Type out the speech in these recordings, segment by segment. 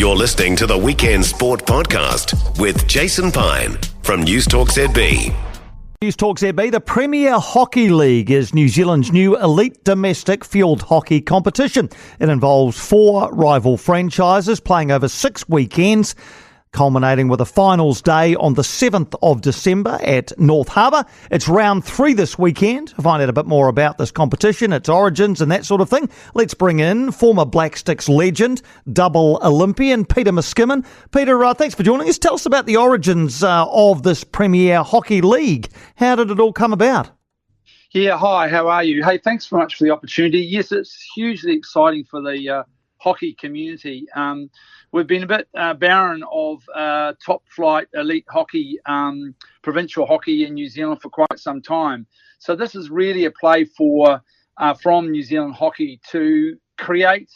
You're listening to the Weekend Sport Podcast with Jason Pine from News Talk ZB. News Talk ZB, the Premier Hockey League is New Zealand's new elite domestic field hockey competition. It involves 4 rival franchises playing over 6 weekends, culminating with a finals day on the 7th of December at North Harbour. It's round 3 this weekend. To find out a bit more about this competition, its origins and that sort of thing, let's bring in former Black Sticks legend, double Olympian, Peter Miskimmin. Peter, thanks for joining us. Tell us about the origins of this Premier Hockey League. How did it all come about? Yeah, hi, how are you? Hey, thanks very much for the opportunity. Yes, it's hugely exciting for the hockey community. We've been a bit barren of top-flight elite hockey, provincial hockey in New Zealand for quite some time. So this is really a play from New Zealand Hockey to create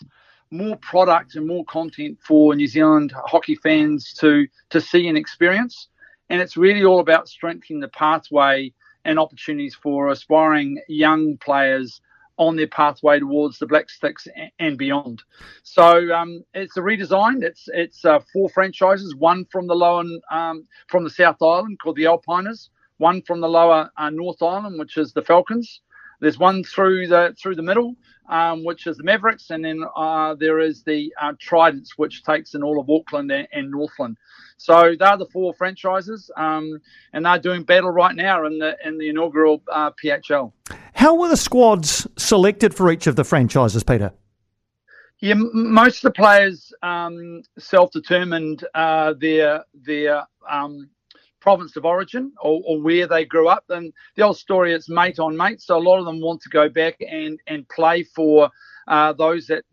more product and more content for New Zealand hockey fans to see and experience. And it's really all about strengthening the pathway and opportunities for aspiring young players on their pathway towards the Black Sticks and beyond. So it's a redesign. It's 4 franchises, one from the South Island called the Alpiners, one from the lower North Island, which is the Falcons. There's one through the middle, which is the Mavericks, and then there is the Tridents, which takes in all of Auckland and Northland. So they're the 4 franchises, and they're doing battle right now in the inaugural PHL. How were the squads selected for each of the franchises, Peter? Yeah, most of the players self-determined their province of origin or where they grew up. And the old story, it's mate on mate. So a lot of them want to go back and play for those that,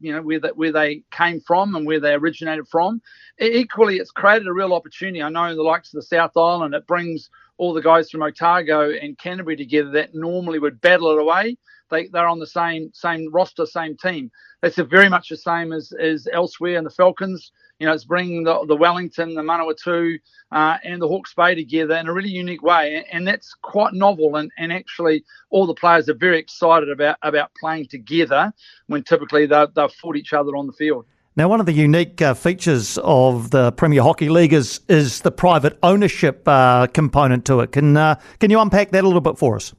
where they came from and where they originated from. Equally, it's created a real opportunity. I know in the likes of the South Island, it brings all the guys from Otago and Canterbury together that normally would battle it away. They're on the same roster, same team. It's very much the same as elsewhere in the Falcons. It's bringing the Wellington, the Manawatu, and the Hawke's Bay together in a really unique way. And that's quite novel. And actually, all the players are very excited about playing together when typically they've fought each other on the field. Now, one of the unique features of the Premier Hockey League is the private ownership component to it. Can you unpack that a little bit for us?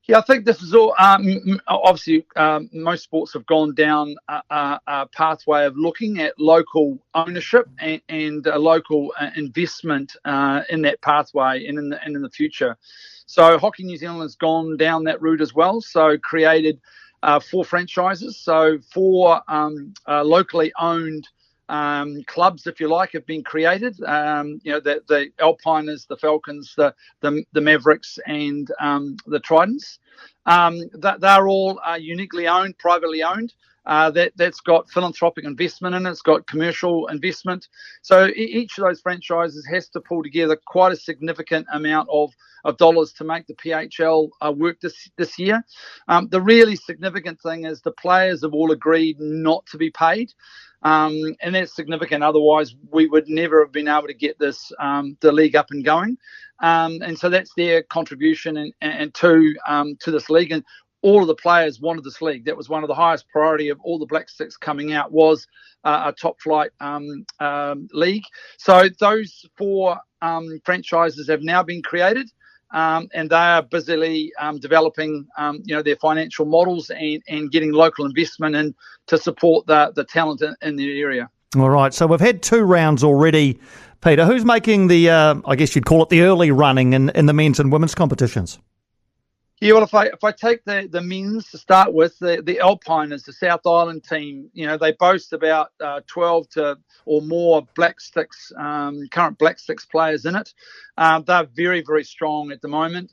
Yeah, I think this is all, obviously, most sports have gone down a pathway of looking at local ownership and a local investment in that pathway and in the future. So Hockey New Zealand has gone down that route as well, so created 4 franchises. So 4 locally owned clubs, if you like, have been created. The Alpiners, the Falcons, the Mavericks, and the Tridents. They're all uniquely owned, privately owned. That's got philanthropic investment in it. It's got commercial investment. So each of those franchises has to pull together quite a significant amount of dollars to make the PHL work this year. The really significant thing is the players have all agreed not to be paid. And that's significant. Otherwise, we would never have been able to get the league up and going. And so that's their contribution and to this league. And all of the players wanted this league. That was one of the highest priority of all the Black Sticks coming out was a top flight league. So those 4 franchises have now been created. And they are busily developing, their financial models and getting local investment in to support the talent in the area. All right. So we've had 2 rounds already, Peter. Who's making the, I guess you'd call it the early running in the men's and women's competitions? Yeah, well, if I take the men's to start with, the Alpiners, the South Island team, they boast about 12 or more Black Sticks, current Black Sticks players in it. They're very, very strong at the moment.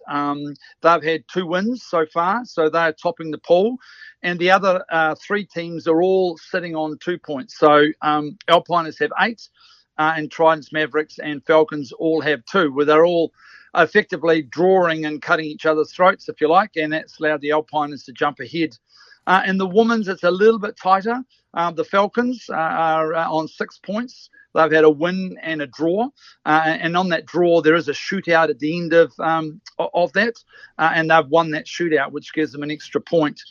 They've had 2 wins so far, so they're topping the pool. And the other 3 teams are all sitting on 2 points. So Alpiners have 8, and Tridents, Mavericks, and Falcons all have 2, where they're all effectively drawing and cutting each other's throats, if you like, and that's allowed the Alpiners to jump ahead. In the women's, it's a little bit tighter. The Falcons are on 6 points. They've had a win and a draw, and on that draw there is a shootout at the end of that, and they've won that shootout, which gives them an extra point.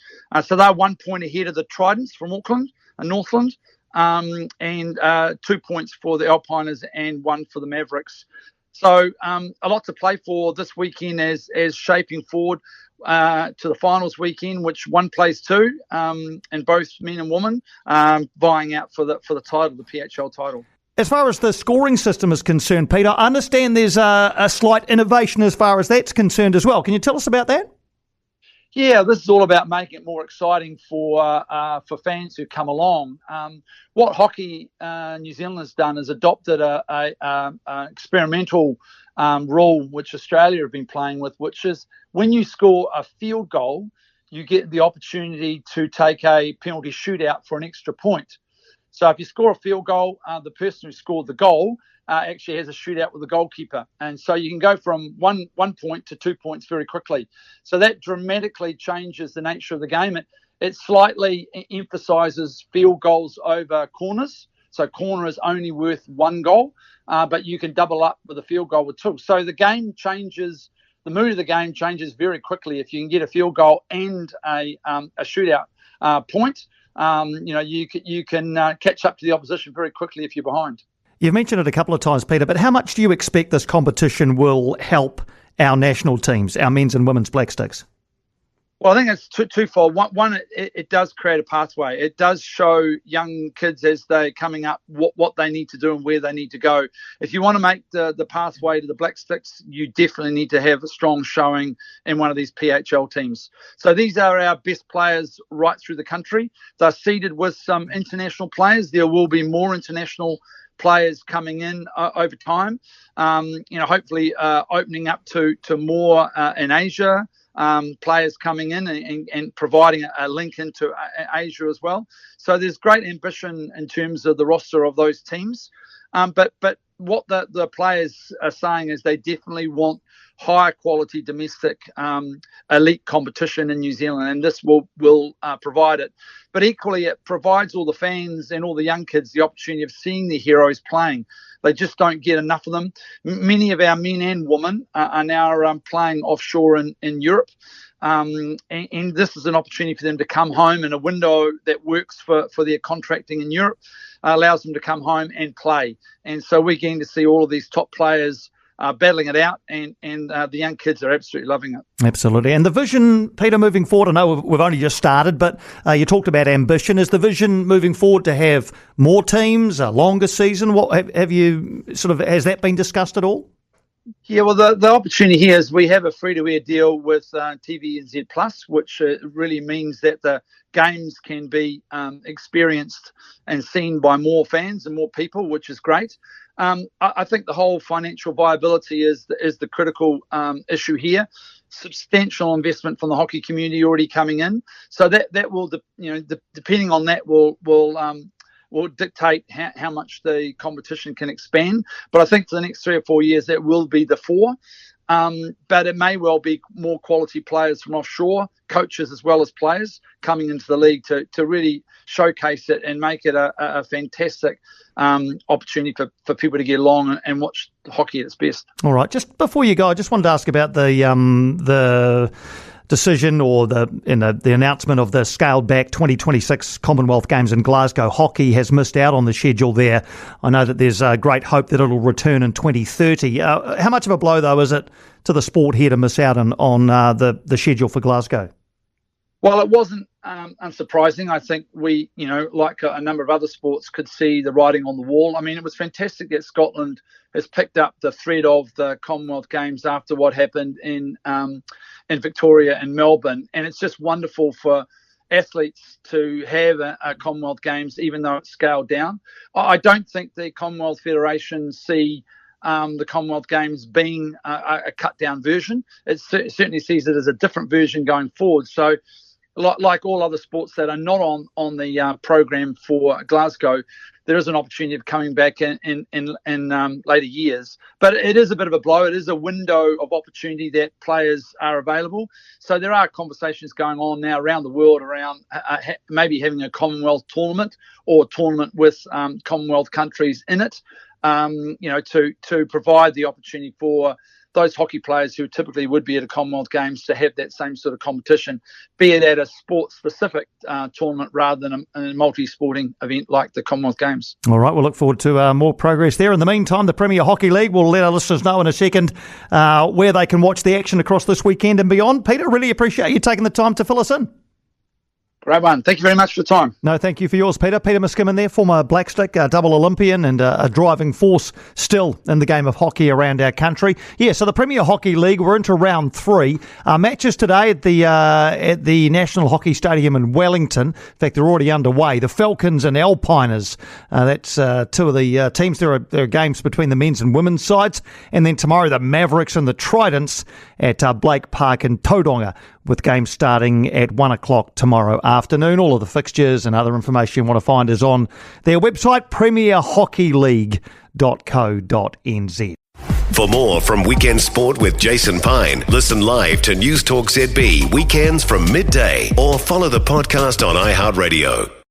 So they're 1 point ahead of the Tridents from Auckland and Northland, and 2 points for the Alpiners and 1 for the Mavericks. So a lot to play for this weekend as shaping forward to the finals weekend, which one plays 2, and both men and women vying out for the title, the PHL title. As far as the scoring system is concerned, Peter, I understand there's a slight innovation as far as that's concerned as well. Can you tell us about that? Yeah, this is all about making it more exciting for fans who come along. What Hockey New Zealand has done is adopted a experimental rule which Australia have been playing with, which is when you score a field goal, you get the opportunity to take a penalty shootout for an extra point. So if you score a field goal, the person who scored the goal actually has a shootout with the goalkeeper. And so you can go from one point to 2 points very quickly. So that dramatically changes the nature of the game. It slightly emphasises field goals over corners. So corner is only worth 1 goal, but you can double up with a field goal with 2. So the game changes, the mood of the game changes very quickly if you can get a field goal and a shootout point. You can catch up to the opposition very quickly if you're behind. You've mentioned it a couple of times, Peter, but how much do you expect this competition will help our national teams, our men's and women's Black Sticks? Well, I think it's twofold. One, it does create a pathway. It does show young kids as they're coming up what they need to do and where they need to go. If you want to make the pathway to the Black Sticks, you definitely need to have a strong showing in one of these PHL teams. So these are our best players right through the country. They're seeded with some international players. There will be more international players coming in over time. Hopefully opening up to more in Asia. Players coming in and providing a link into Asia as well. So there's great ambition in terms of the roster of those teams. But what the players are saying is they definitely want higher quality domestic elite competition in New Zealand, and this will provide it. But equally, it provides all the fans and all the young kids the opportunity of seeing their heroes playing. They just don't get enough of them. Many of our men and women are now playing offshore in Europe. And this is an opportunity for them to come home in a window that works for their contracting in Europe, allows them to come home and play. And so we're getting to see all of these top players battling it out, and the young kids are absolutely loving it. Absolutely. And the vision, Peter, moving forward, I know we've only just started, but you talked about ambition. Is the vision moving forward to have more teams, a longer season? What have you has that been discussed at all? Yeah, well, the opportunity here is we have a free-to-air deal with TVNZ Plus, which really means that the games can be experienced and seen by more fans and more people, which is great. I think the whole financial viability is the critical issue here. Substantial investment from the hockey community already coming in, so that will depending on that will dictate how much the competition can expand. But I think for the next 3 or 4 years that will be the 4. But it may well be more quality players from offshore, coaches as well as players coming into the league to really showcase it and make it a fantastic opportunity for people to get along and watch hockey at its best. All right. Just before you go, I just wanted to ask about the decision or the announcement of the scaled back 2026 Commonwealth Games in Glasgow. Hockey has missed out on the schedule there. I know that there's great hope that it'll return in 2030. How much of a blow, though, is it to the sport here to miss out on the schedule for Glasgow? Well, it wasn't unsurprising. I think we, like a number of other sports, could see the writing on the wall. I mean, it was fantastic that Scotland has picked up the thread of the Commonwealth Games after what happened in Victoria and Melbourne. And it's just wonderful for athletes to have a Commonwealth Games, even though it's scaled down. I don't think the Commonwealth Federation see the Commonwealth Games being a cut-down version. It certainly sees it as a different version going forward. So like all other sports that are not on the program for Glasgow, there is an opportunity of coming back in later years. But it is a bit of a blow. It is a window of opportunity that players are available. So there are conversations going on now around the world around maybe having a Commonwealth tournament or a tournament with Commonwealth countries in it, to provide the opportunity for those hockey players who typically would be at a Commonwealth Games to have that same sort of competition, be it at a sport-specific tournament rather than a multi-sporting event like the Commonwealth Games. All right, we'll look forward to more progress there. In the meantime, the Premier Hockey League will let our listeners know in a second where they can watch the action across this weekend and beyond. Peter, really appreciate you taking the time to fill us in. Great one. Thank you very much for the time. No, thank you for yours, Peter. Peter Miskimmin there, former Blackstick, double Olympian and a driving force still in the game of hockey around our country. Yeah, so the Premier Hockey League, we're into round 3. Matches today at the National Hockey Stadium in Wellington. In fact, they're already underway. The Falcons and Alpiners, that's two of the teams. There are games between the men's and women's sides. And then tomorrow, the Mavericks and the Tridents at Blake Park in Tauranga, with games starting at 1 o'clock tomorrow afternoon. All of the fixtures and other information you want to find is on their website, premierhockeyleague.co.nz. For more from Weekend Sport with Jason Pine, listen live to News Talk ZB weekends from midday or follow the podcast on iHeartRadio.